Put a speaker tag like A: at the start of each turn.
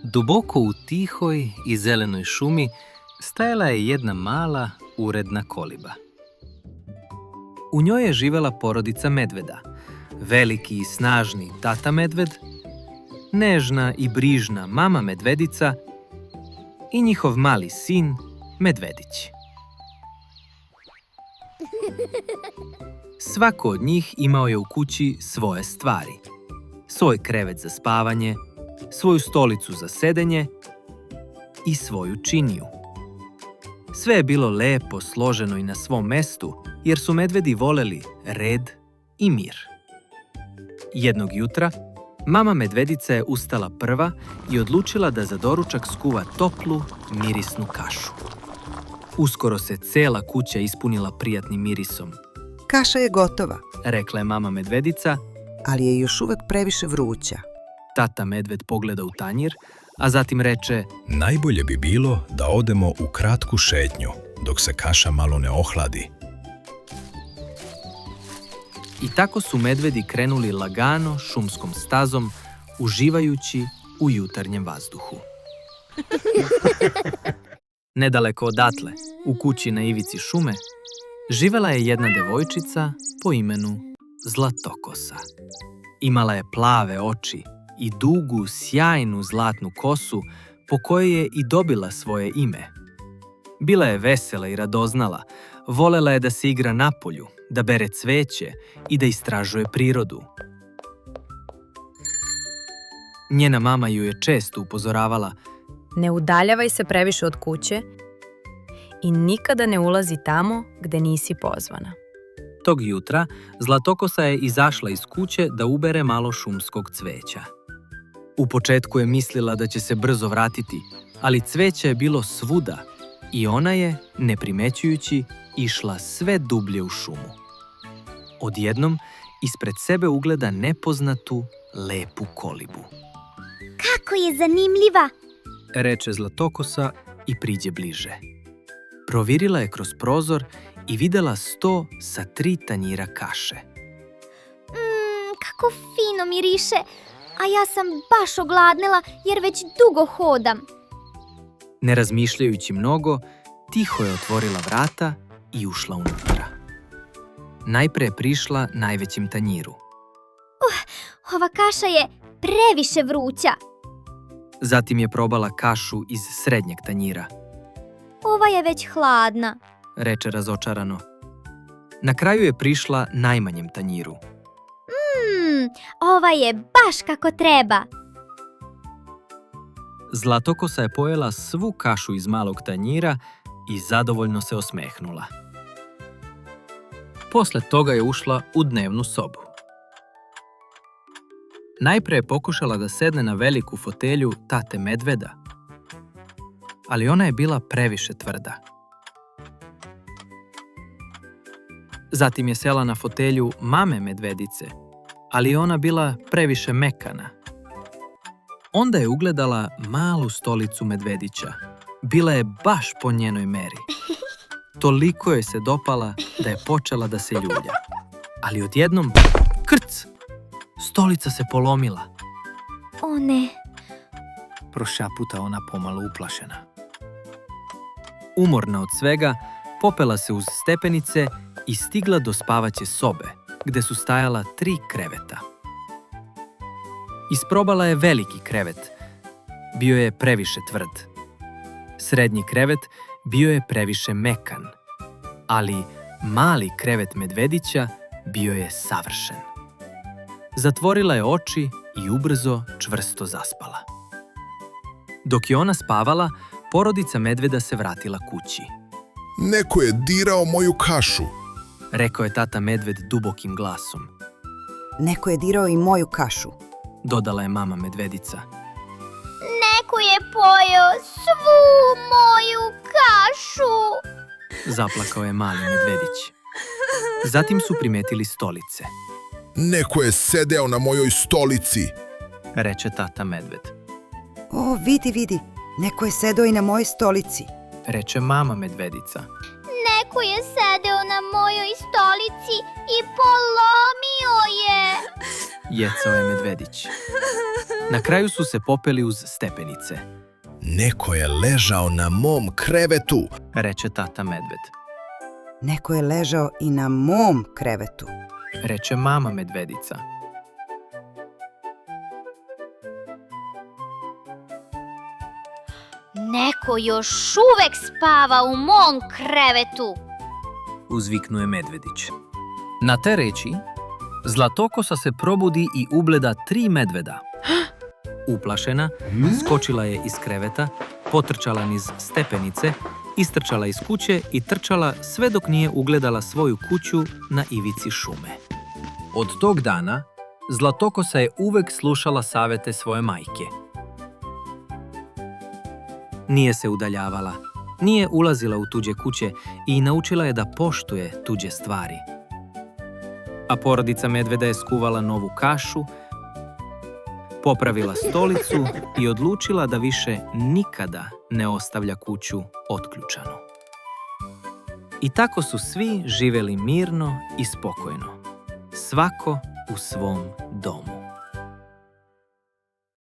A: Duboko u tihoj i zelenoj šumi stajala je jedna mala, uredna koliba. U njoj je živela porodica medveda, veliki i snažni tata medved, nežna i brižna mama medvedica i njihov mali sin Medvedić. Svako od njih imao je u kući svoje stvari. Svoj krevet za spavanje, svoju stolicu za sedenje i svoju činiju. Sve je bilo lepo složeno i na svom mestu, jer su medvedi voleli red i mir. Jednog jutra, mama medvedica je ustala prva i odlučila da za doručak skuva toplu, mirisnu kašu. Uskoro se cela kuća ispunila prijatnim mirisom.
B: Kaša je gotova,
A: Rekla je mama medvedica.
B: ali je još uvek previše vruća.
A: Tata medved pogleda u tanjir, a zatim reče:
C: Najbolje bi bilo da odemo u kratku šetnju, dok se kaša malo ne ohladi.
A: I tako su medvedi krenuli lagano šumskom stazom, uživajući u jutarnjem vazduhu. Nedaleko odatle, u kući na ivici šume, živela je jedna devojčica po imenu Zlatokosa. Imala je plave oči i dugu, sjajnu zlatnu kosu po kojoj je i dobila svoje ime. Bila je vesela i radoznala, volela je da se igra napolju, da bere cveće i da istražuje prirodu. Njena mama ju je često upozoravala:
D: Ne udaljavaj se previše od kuće i nikada ne ulazi tamo gde nisi pozvana.
A: Tog jutra Zlatokosa je izašla iz kuće da ubere malo šumskog cveća. U početku je mislila da će se brzo vratiti, ali cveće je bilo svuda i ona je, ne primećujući, išla sve dublje u šumu. Odjednom, ispred sebe ugleda nepoznatu, lepu kolibu.
E: Kako je zanimljiva!
A: Reče Zlatokosa i priđe bliže. Provirila je kroz prozor i videla sto sa 3 tanjira kaše.
E: Kako fino miriše, a ja sam baš ogladnela jer već dugo hodam.
A: Ne razmišljajući mnogo, tiho je otvorila vrata i ušla unutra. Najpre je prišla najvećem tanjiru.
E: Ova kaša je previše vruća.
A: Zatim je probala kašu iz srednjeg tanjira.
E: Ova je već hladna.
A: Reče razočarano. Na kraju je prišla najmanjem tanjiru.
E: Ova je baš kako treba.
A: Zlatokosa je pojela svu kašu iz malog tanjira i zadovoljno se osmehnula. Posle toga je ušla u dnevnu sobu. Najpre je pokušala da sedne na veliku fotelju tate medveda, ali ona je bila previše tvrda. Zatim je sela na fotelju mame medvedice, ali ona bila previše mekana. Onda je ugledala malu stolicu Medvedića. Bila je baš po njenoj meri. Toliko joj se dopala da je počela da se ljulja. Ali odjednom, krc! Stolica se polomila.
E: O ne,
A: Prošaputa ona pomalo uplašena. Umorna od svega, popela se uz stepenice i stigla do spavaće sobe, gde su stajala 3 kreveta. Isprobala je veliki krevet. Bio je previše tvrd. Srednji krevet bio je previše mekan, ali mali krevet Medvedića bio je savršen. Zatvorila je oči i ubrzo čvrsto zaspala. Dok je ona spavala, porodica medveda se vratila kući.
F: Neko je dirao moju kašu.
A: Rekao je tata medved dubokim glasom.
B: Neko je dirao i moju kašu.
A: Dodala je mama medvedica.
E: neko je pojeo svu moju kašu.
A: Zaplakao je mali medvedić. Zatim su primetili stolice.
F: Neko je sedeo na mojoj stolici.
A: Reče tata medved.
B: O, vidi, neko je sedeo i na mojoj stolici.
A: Reče mama medvedica.
E: Neko je sedeo na mojoj stolici i polomio je.
A: jecao je medvedić. Na kraju su se popeli uz stepenice,
C: Neko je ležao na mom krevetu.
A: reče tata medved.
B: Neko je ležao i na mom krevetu.
A: Reče mama medvedica.
E: Neko još uvek spava u mom krevetu.
A: Uzviknuje medvedić. Na te reči, Zlatokosa se probudi i ugleda 3 medveda. Uplašena, skočila je iz kreveta, potrčala niz stepenice, istrčala iz kuće i trčala sve dok nije ugledala svoju kuću na ivici šume. Od tog dana, Zlatokosa je uvek slušala savete svoje majke. Nije se udaljavala, nije ulazila u tuđe kuće i naučila je da poštuje tuđe stvari. A porodica medveda je skuvala novu kašu, popravila stolicu i odlučila da više nikada ne ostavlja kuću otključanu. I tako su svi živjeli mirno i spokojno, svako u svom domu.